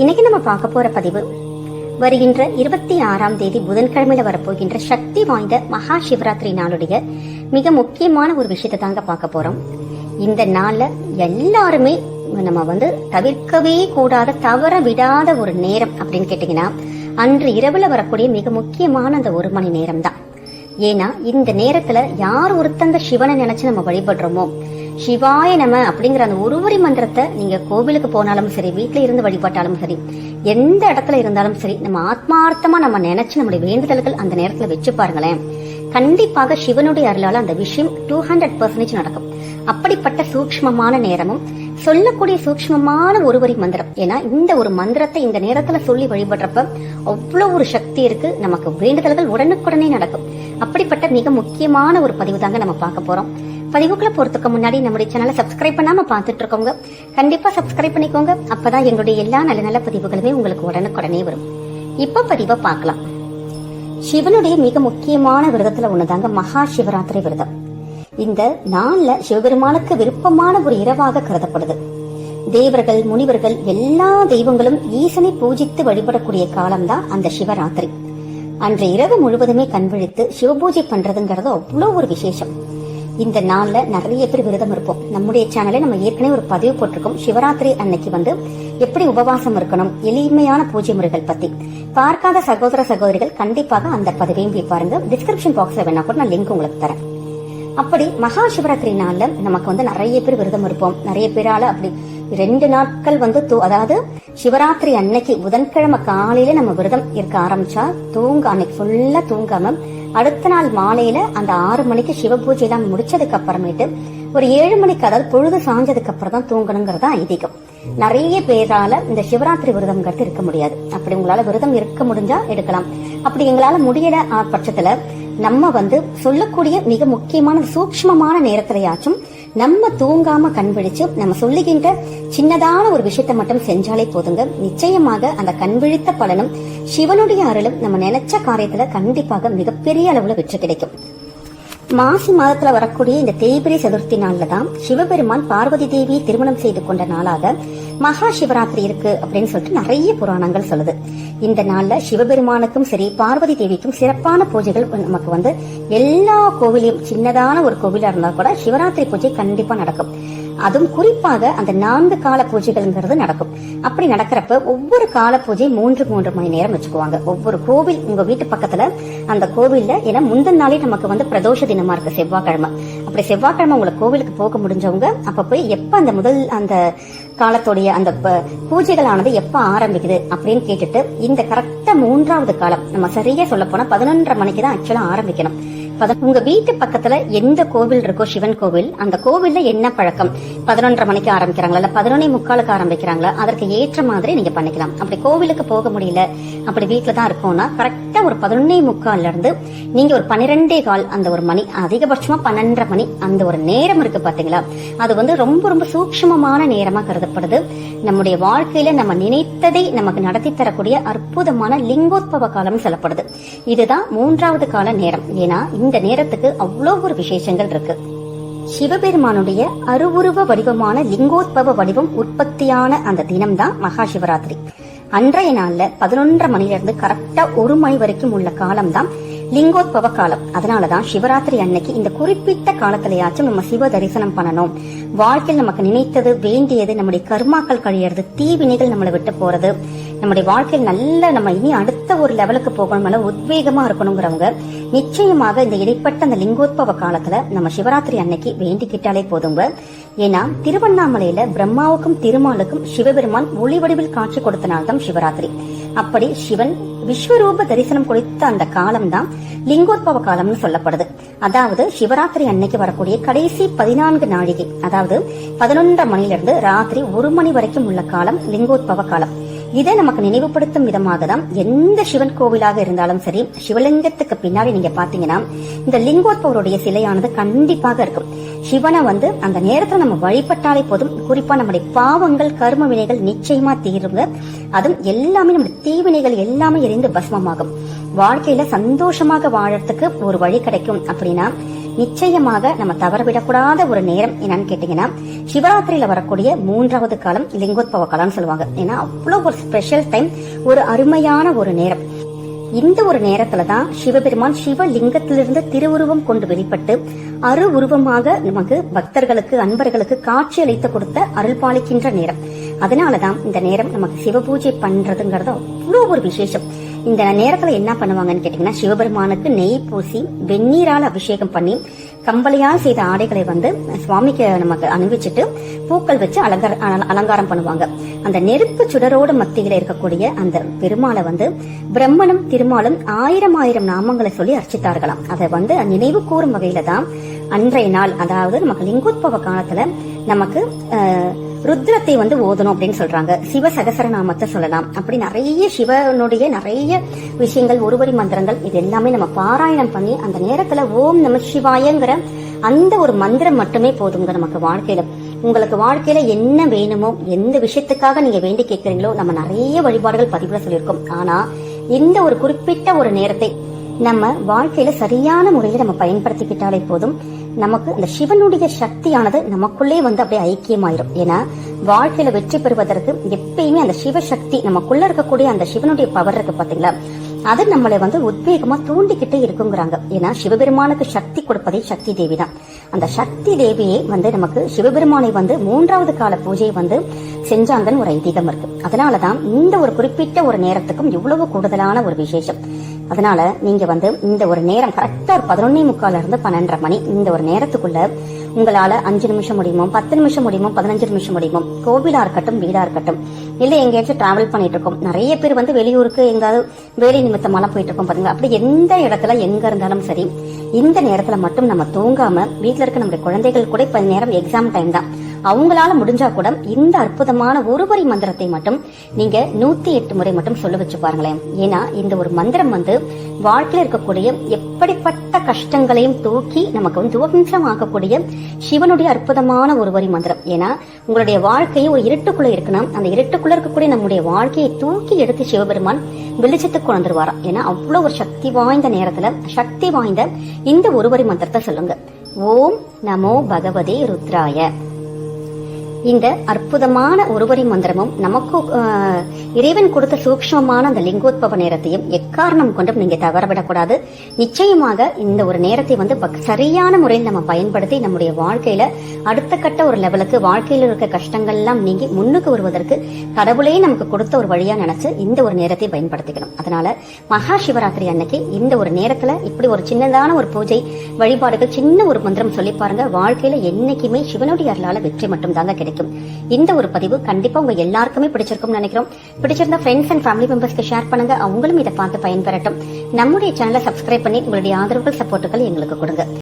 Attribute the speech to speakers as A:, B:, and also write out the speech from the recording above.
A: இன்னைக்கு நம்ம பார்க்க போற பதிவு வருகின்ற 26ஆம் தேதி புதன்கிழமையில வரப்போகின்ற சக்தி வாய்ந்த மகா சிவராத்திரி நாளுடைய மிக முக்கியமான ஒரு விஷயத்தை தாங்க பார்க்க போறோம். இந்த நாள்ல எல்லாருமே நம்ம தவிர்க்கவே கூடாத தவற விடாத ஒரு நேரம் அப்படின்னு கேட்டீங்கன்னா அன்று இரவுல வரக்கூடிய மிக முக்கியமான அந்த 1 மணி நேரம் தான். ஏன்னா இந்த நேரத்துல யார் ஒருத்தங்க சிவனை நினைச்சு நம்ம வழிபடுறோமோ, சிவாய நம அப்படிங்கிற அந்த ஒருவரி மந்திரத்தை நீங்க கோவிலுக்கு போனாலும் சரி, வீட்டுல இருந்து வழிபட்டாலும் சரி, எந்த இடத்துல இருந்தாலும் சரி, நம்ம ஆத்மார்த்தமா நம்ம நினைச்சு நம்முடைய வேண்டுதல்கள் அந்த நேரத்துல வச்சு பாருங்களேன், கண்டிப்பாக சிவனுடைய அருளால அந்த விஷயம் 200% நடக்கும். அப்படிப்பட்ட சூக்ஷ்மமான நேரமும் சொல்லக்கூடிய சூக்ஷ்மமான ஒருவரி மந்திரம். ஏன்னா இந்த ஒரு மந்திரத்தை இந்த நேரத்துல சொல்லி வழிபடுறப்ப அவ்வளவு ஒரு சக்தி இருக்கு, நமக்கு வேண்டுதல்கள் உடனுக்குடனே நடக்கும். அப்படிப்பட்ட மிக முக்கியமான ஒரு பதிவு தாங்க நம்ம பார்க்க போறோம். பதிவுக்குள்ள போறதுக்கு முன்னாடி நம்முடைய சேனலை சப்ஸ்கிரைப் பண்ணாம பாத்துட்டு இருக்கவங்க கண்டிப்பா சப்ஸ்கிரைப் பண்ணிக்கோங்க. அப்பதான் எங்களுடைய எல்லா நல்ல நல்ல பதிவுகளுமே உங்களுக்கு உடனுக்குடனே வரும். இப்ப பதிவை பார்க்கலாம். சிவனுடைய மிக முக்கியமான விரதத்துல ஒண்ணுதாங்க மகா சிவராத்திரி விரதம். இந்த நாள்ல சிவபெருமானுக்கு விருப்பமான ஒரு இரவாக கருதப்படுது. தேவர்கள், முனிவர்கள், எல்லா தெய்வங்களும் ஈசனை பூஜித்து வழிபடக்கூடிய காலம்தான் அந்த சிவராத்திரி. அன்று இரவு முழுவதுமே கண்விழித்து சிவபூஜை பண்றதுங்கிறது அவ்வளவு ஒரு விசேஷம். இந்த நாள்ல நிறைய பேர் விரதம் இருப்போம். நம்முடைய சேனலை நம்ம ஏற்கனவே ஒரு பதிவு போட்டிருக்கோம். சிவராத்திரி அன்னைக்கு எப்படி உபவாசம் இருக்கணும், எளிமையான பூஜை முறைகள் பத்தி பார்க்காத சகோதர சகோதரிகள் கண்டிப்பாக அந்த பதிவையும் போய் பாருங்க. டிஸ்கிரிப்ஷன் பாக்ஸ்ல வேணா கூட நான் லிங்க் உங்களுக்கு தரேன். அப்படி மகா சிவராத்திரி நாள்ல நமக்கு நிறைய பேர் விரதம் இருப்போம். நிறைய பேரால அப்படி 2 நாட்கள் அதாவது சிவராத்திரி அன்னைக்கு புதன்கிழமை காலையில நம்ம விரதம் இருக்க ஆரம்பிச்சா அன்னைக்கு ஃபுல்லா தூங்காம அடுத்த நாள் மாலையில அந்த 6 மணிக்கு சிவ பூஜை எல்லாம் முடிச்சதுக்கு அப்புறமேட்டு ஒரு 7 மணிக்கு, அதாவது பொழுது சாஞ்சதுக்கு அப்புறம் தான் தூங்கணுங்கிறதா ஐதீகம். நிறைய பேரால இந்த சிவராத்திரி விரதம்ங்கிறது இருக்க முடியாது. அப்படி உங்களால விரதம் இருக்க முடிஞ்சா எடுக்கலாம். அப்படி எங்களால முடியல பட்சத்துல நம்ம சொல்லக்கூடிய மிக முக்கியமான சூக்ஷ்மமான நேரத்திலேயாச்சும் நம்ம தூங்காம கண்விழிச்சு நம்ம சொல்லுகின்ற சின்னதான ஒரு விஷயத்த மட்டும் செஞ்சாலே போதுங்க. நிச்சயமாக அந்த கண்விழித்த பலனும் சிவனுடைய அருளும் நம்ம நினைச்ச காரியத்துல கண்டிப்பாக மிகப்பெரிய அளவுல வெற்றி கிடைக்கும். மாசி மாதத்துல வரக்கூடிய இந்த தேய்பிரை சதுர்த்தி நாள்ல தான் சிவபெருமான் பார்வதி தேவியை திருமணம் செய்து கொண்ட நாளாக மகா சிவராத்திரி இருக்கு அப்படின்னு சொல்லிட்டு நிறைய புராணங்கள் சொல்லுது. இந்த நாள்ல சிவபெருமானுக்கும் சரி, பார்வதி தேவிக்கும் சிறப்பான பூஜைகள் நமக்கு எல்லா கோவிலையும், சின்னதான ஒரு கோவிலா இருந்தா கூட சிவராத்திரி பூஜை கண்டிப்பா நடக்கும். அதுவும் குறிப்பாக அந்த 4 கால பூஜைகள்ங்கிறது நடக்கும். அப்படி நடக்கிறப்ப ஒவ்வொரு கால பூஜை 3 மணி நேரம் வச்சுக்குவாங்க. ஒவ்வொரு கோவில் உங்க வீட்டு பக்கத்துல அந்த கோவில்ல, ஏன்னா முந்தின நாளே நமக்கு பிரதோஷ தினமா இருக்கு செவ்வாய்க்கிழமை. அப்படி செவ்வாய்க்கிழமை உங்களுக்கு கோவிலுக்கு போக முடிஞ்சவங்க அப்ப போய் எப்ப அந்த முதல் அந்த காலத்துடைய அந்த பூஜைகளானது எப்ப ஆரம்பிக்குது அப்படின்னு கேட்டுட்டு இந்த கரெக்டா 3வது காலம் நம்ம சரியா சொல்ல போனா 11:30 மணிக்கு தான் ஆக்சுவலா ஆரம்பிக்கணும். உங்க வீட்டு பக்கத்துல எந்த கோவில் இருக்கோ சிவன் கோவில், அந்த கோவில்ல என்ன பழக்கம், 11:30 மணிக்கு ஆரம்பிக்கிறாங்களா இல்ல 11:45 ஆரம்பிக்கிறாங்களா, அதற்கு ஏற்ற மாதிரி நீங்க பண்ணிக்கலாம். அப்படி கோவிலுக்கு போக முடியல, அப்படி வீட்டுல தான் இருக்கோம்னா கரெக்டா ஒரு 11:45 இருந்து நீங்க ஒரு 12:15 அந்த ஒரு மணி, அதிகபட்சமா 12:30 மணி அந்த ஒரு நேரம் இருக்கு பாத்தீங்களா, அது ரொம்ப ரொம்ப சூக்ஷ்மமான நேரமா கருதப்படுது. நம்முடைய வாழ்க்கையில நம்ம நினைத்ததை நமக்கு நடத்தி தரக்கூடிய அற்புதமான லிங்கோத்பவ காலம் சொல்லப்படுது. இதுதான் 3வது கால நேரம். ஏன்னா இந்த நேரத்துக்கு அவ்வளவு ஒரு விசேஷங்கள் இருக்கு. சிவபெருமானுடைய அருவுருவ வடிவமான லிங்கோத்பவ வடிவம் உற்பத்தியான அந்த தினம் தான் மகா சிவராத்திரி. அன்றைய நாள்ல 11:30 மணில இருந்து கரெக்டா 1 மணி வரைக்கும் உள்ள காலம் தான் லிங்கோத்பவ காலம். அதனாலதான் சிவராத்திரி அன்னைக்கு இந்த குறிப்பிட்ட காலத்திலேயாச்சும் நம்ம சிவ தரிசனம் பண்ணணும். வாழ்க்கையில் நமக்கு நினைத்தது, வேண்டியது, நம்முடைய கர்மாக்கள் கழியறது, தீவினைகள் நம்மளை விட்டு போறது, நம்முடைய வாழ்க்கையில் நல்ல நம்ம இனி அடுத்த ஒரு லெவலுக்கு போகணும், உத்வேகமா இருக்கணுங்கிறவங்க நிச்சயமாக இந்த இடைப்பட்ட அந்த லிங்கோத்பவ காலத்துல நம்ம சிவராத்திரி அன்னைக்கு வேண்டிக்கிட்டாலே போதுங்க. ஏன்னா திருவண்ணாமலையில பிரம்மாவுக்கும் திருமாலுக்கும் சிவபெருமான் ஒளி வடிவில் காட்சி கொடுத்த நாள் தான் சிவராத்திரி. அப்படி சிவன் விஸ்வரூப தரிசனம் கொடுத்த அந்த காலம் தான் லிங்கோத்பவ காலம்னு சொல்லப்படுது. அதாவது சிவராத்திரி அன்னைக்கு வரக்கூடிய கடைசி 14 நாழிகை, அதாவது 11:30 மணில இருந்து ராத்திரி 1 மணி வரைக்கும் உள்ள காலம் லிங்கோத்பவ காலம். இதை நமக்கு நினைவுபடுத்தும் விதமாக தான் எந்த சிவன் கோவிலாக இருந்தாலும் சரி, சிவலிங்கத்துக்கு பின்னாடி நீங்க பாத்தீங்கன்னா இந்த லிங்கோத்பவருடைய சிலையானது கண்டிப்பாக இருக்கும். சிவனை அந்த நேரத்துல நம்ம வழிபட்டாலே போதும். குறிப்பா நம்முடைய பாவங்கள், கர்ம வினைகள் நிச்சயமா தீருங்க. அதுவும் எல்லாமே நம்முடைய தீவினைகள் எல்லாமே எரிந்து பஸ்மமாகும். வாழ்க்கையில சந்தோஷமாக வாழறதுக்கு ஒரு வழி கிடைக்கும் அப்படின்னா நிச்சயமாக நம்ம தவறவிடக்கூடாத ஒரு நேரம் என்னன்னு கேட்டீங்கன்னா சிவராத்திரியில வரக்கூடிய 3வது காலம் லிங்கோத்பவ காலம்னு சொல்லுவாங்க. ஏன்னா அவ்வளவு ஒரு ஸ்பெஷல் டைம், ஒரு அருமையான ஒரு நேரம். இந்த ஒரு நேரத்துலதான் சிவபெருமான் சிவலிங்கத்திலிருந்து திருவுருவம் கொண்டு வெளிப்பட்டு உருவமாக நமக்கு பக்தர்களுக்கு அன்பர்களுக்கு காட்சி அளித்து கொடுத்த அருள் பாலிக்கின்ற நேரம். அதனாலதான் இந்த நேரம் நமக்கு சிவ பூஜை பண்றதுங்கிறது அவ்வளவு ஒரு விசேஷம். இந்த நேரத்துல என்ன பண்ணுவாங்கன்னு கேட்டீங்கன்னா சிவபெருமானுக்கு நெய் பூசி வெந்நீரால் அபிஷேகம் பண்ணி கம்பளியால் செய்த ஆடைகளை சுவாமிக்கு நமக்கு அணிவிச்சுட்டு பூக்கள் வச்சு அலங்காரம் பண்ணுவாங்க. அந்த நெருப்பு சுடரோடு மத்தியில இருக்கக்கூடிய அந்த பெருமாளை பிரம்மனும் திருமாலும் 1000 நாமங்களை சொல்லி அர்ச்சித்தார்களாம். அதை நினைவு கூறும் வகையில தான் அன்றைய நாள், அதாவது நமக்கு லிங்கோத்பவ காலத்துல நமக்கு ருத்ரத்தை ஓதணும் அப்படின்னு சொல்றாங்க. சிவ சகசரநாமத்தை சொல்லலாம். அப்படி நிறைய சிவனுடைய நிறைய விஷயங்கள், ஒருவரி மந்திரங்கள், இது எல்லாமே நம்ம பாராயணம் பண்ணி அந்த நேரத்துல ஓம் நம சிவாயங்கிற அந்த ஒரு மந்திரம் மட்டுமே போதுங்க நமக்கு வாழ்க்கையில. உங்களுக்கு வாழ்க்கையில என்ன வேணுமோ, எந்த விஷயத்துக்காக நீங்க வேண்டி கேட்கறீங்களோ, நம்ம நிறைய வழிபாடுகள் பதிவுல சொல்லியிருக்கோம். ஆனா இந்த ஒரு குறிப்பிட்ட ஒரு நேரத்தை நம்ம வாழ்க்கையில சரியான முறையில நம்ம பயன்படுத்திக்கிட்டாலே போதும், நமக்கு அந்த சிவனுடைய சக்தியானது நமக்குள்ளே அப்படியே ஐக்கியமாயிரும். ஏன்னா வாழ்க்கையில வெற்றி பெறுவதற்கு எப்பயுமே அந்த சிவசக்தி நமக்குள்ள இருக்கக்கூடிய அந்த சிவனுடைய பவர் இருக்கு பாத்தீங்களா, அது நம்மளை உத்வேகமா தூண்டிக்கிட்டே இருக்குங்கிறாங்க. ஏன்னா சிவபெருமானுக்கு சக்தி கொடுப்பதே சக்தி தேவி தான். அந்த சக்தி தேவியே நமக்கு சிவபெருமானை 3வது கால பூஜையை செஞ்சாங்கன்னு ஒரு ஐதீகம் இருக்கு. அதனாலதான் இந்த ஒரு குறிப்பிட்ட ஒரு நேரத்துக்கும் இவ்வளவு கூடுதலான ஒரு விசேஷம். அதனால நீங்க இந்த ஒரு நேரம் கரெக்டா ஒரு 11:45 இருந்து 12:30 மணி இந்த ஒரு நேரத்துக்குள்ள உங்களால 5 நிமிஷம் முடியுமோ, 10 நிமிஷம் முடியுமோ, 15 நிமிஷம் முடியுமோ, கோவிலா இருக்கட்டும், வீடா இருக்கட்டும், இல்ல எங்கேயாச்சும் டிராவல் பண்ணிட்டு இருக்கோம், நிறைய பேர் வெளியூருக்கு எங்காவது வேலை நிமித்தமாலாம் போயிட்டு இருக்கோம் பாத்தீங்களா, அப்படி எந்த இடத்துல எங்க இருந்தாலும் சரி, இந்த நேரத்துல மட்டும் நம்ம தூங்காம வீட்டுல இருக்க நம்முடைய குழந்தைகள் கூட இப்ப நேரம் எக்ஸாம் டைம் தான், அவங்களால முடிஞ்சா கூட இந்த அற்புதமான ஒருவரி மந்திரத்தை மட்டும் நீங்க 108 முறை மட்டும் சொல்ல வச்சு பாருங்களேன். ஏன்னா இந்த ஒரு மந்திரம் வாழ்க்கையில இருக்கக்கூடிய எப்படிப்பட்ட கஷ்டங்களையும் தூக்கி நமக்கு துவம்சமாக்கக்கூடிய சிவனுடைய அற்புதமான ஒருவரி மந்திரம். ஏன்னா உங்களுடைய வாழ்க்கையை ஒரு இருட்டுக்குள்ள இருக்கணும், அந்த இருட்டுக்குள்ள இருக்கக்கூடிய நம்முடைய வாழ்க்கையை தூக்கி எடுத்து சிவபெருமான் வெளிச்சத்துக்கு கொண்டு வந்துருவாராம். ஏன்னா அவ்வளவு ஒரு சக்தி வாய்ந்த நேரத்துல சக்தி வாய்ந்த இந்த ஒருவரி மந்திரத்தை சொல்லுங்க. ஓம் நமோ பகவதே ருத்ராய. இந்த அற்புதமான ஒருவரி மந்திரமும் நமக்கு இறைவன் கொடுத்த சூக்ஷ்மமான அந்த லிங்கோத்பவ நேரத்தையும் எக்காரணம் கொண்டும் நீங்க தவறவிடக்கூடாது. நிச்சயமாக இந்த ஒரு நேரத்தை சரியான முறையில் நம்ம பயன்படுத்தி நம்முடைய வாழ்க்கையில அடுத்த கட்ட ஒரு லெவலுக்கு வாழ்க்கையில இருக்க கஷ்டங்கள் எல்லாம் நீங்கி முன்னுக்கு வருவதற்கு கடவுளே நமக்கு கொடுத்த ஒரு வழியா நினைச்சு இந்த ஒரு நேரத்தை பயன்படுத்திக்கணும். அதனால மகா சிவராத்திரி அன்னைக்கு இந்த ஒரு நேரத்துல இப்படி ஒரு சின்னதான ஒரு பூஜை வழிபாடுகள், சின்ன ஒரு மந்திரம் சொல்லி பாருங்க. வாழ்க்கையில என்னைக்குமே சிவனுடைய அருளால வெற்றி மட்டும் தாங்க கிடைக்கும். இந்த ஒரு பதிவு கண்டிப்பா உங்க எல்லாருக்குமே பிடிச்சிருக்கும் நினைக்கிறோம். பிடிச்சிருந்தா ஃப்ரெண்ட்ஸ் அண்ட் ஃபேமிலி மெம்பர்ஸ்க்கு ஷேர் பண்ணுங்க, அவங்களும் இதை பார்த்து பயன்பெறட்டும். நம்முடைய சேனலை சப்ஸ்கிரைப் பண்ணி உங்களுடைய ஆதரவுகள், சப்போர்ட்டுகள் எங்களுக்கு கொடுங்க.